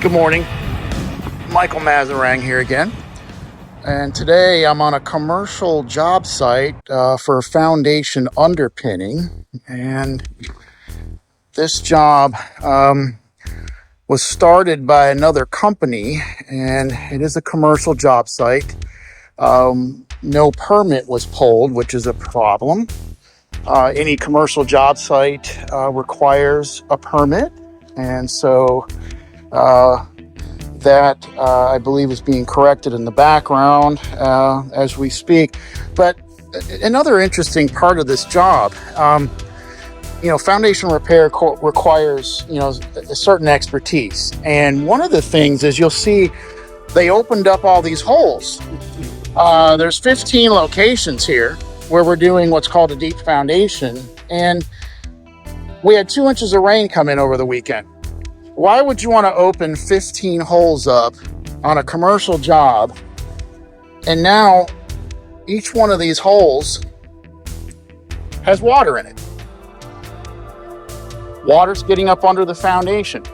Good morning, Michael Mazarang here again, and today I'm on a commercial job site for foundation underpinning, and this job was started by another company, and it is a commercial job site. No permit was pulled, which is a problem. Any commercial job site requires a permit, and so that I believe is being corrected in the background as we speak. But another interesting part of this job, foundation repair requires, a certain expertise. And one of the things is you'll see they opened up all these holes. There's 15 locations here where we're doing what's called a deep foundation. And we had 2 inches of rain come in over the weekend. Why would you want to open 15 holes up on a commercial job? And now each one of these holes has water in it. Water's getting up under the foundation.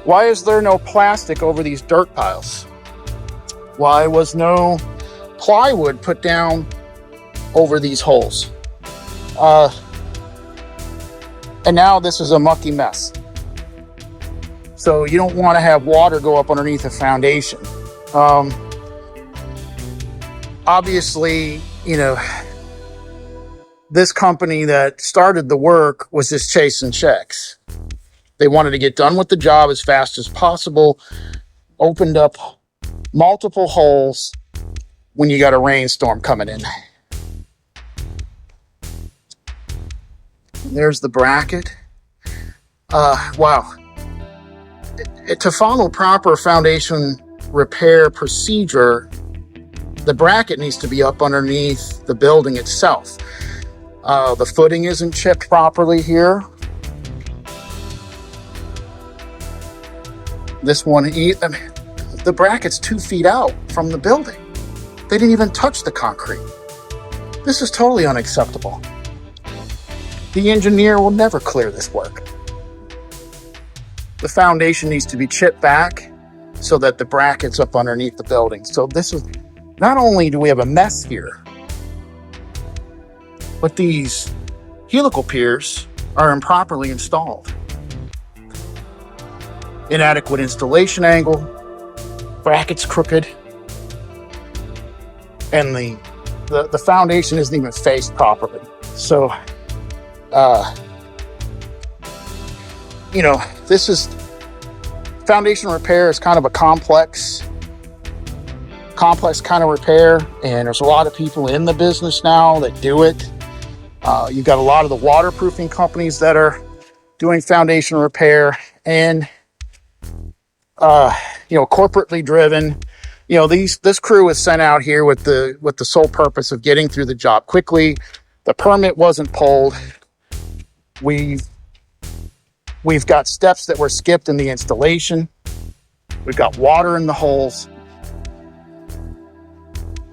Why is there no plastic over these dirt piles? Why was no plywood put down over these holes? And now this is a mucky mess. So you don't want to have water go up underneath a foundation. Obviously, this company that started the work was just chasing checks. They wanted to get done with the job as fast as possible, opened up multiple holes when you got a rainstorm coming in. There's the bracket. Wow. To follow proper foundation repair procedure, the bracket needs to be up underneath the building itself. The footing isn't chipped properly here. This one, the bracket's 2 feet out from the building. They didn't even touch the concrete. This is totally unacceptable. The engineer will never clear this work. The foundation needs to be chipped back so that the bracket's up underneath the building. So this is, not only do we have a mess here, but these helical piers are improperly installed. Inadequate installation angle, brackets crooked, and the foundation isn't even faced properly. So, this is foundation repair is kind of a complex kind of repair, and there's a lot of people in the business now that do it. You've got a lot of the waterproofing companies that are doing foundation repair, and corporately driven. This crew was sent out here with the sole purpose of getting through the job quickly. The permit wasn't pulled. We've got steps that were skipped in the installation. We've got water in the holes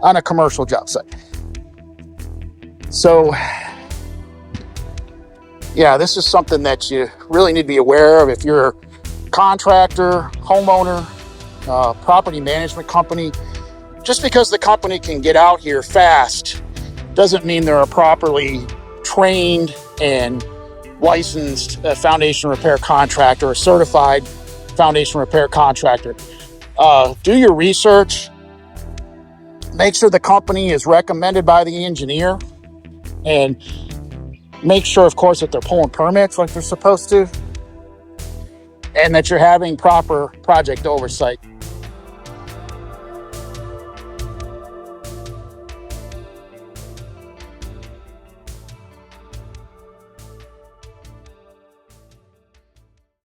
on a commercial job site. So, yeah, this is something that you really need to be aware of if you're a contractor, homeowner, property management company. Just because the company can get out here fast doesn't mean they're a properly trained and licensed foundation repair contractor or certified foundation repair contractor. Do your research. Make sure the company is recommended by the engineer, and make sure, of course, that they're pulling permits like they're supposed to, and that you're having proper project oversight.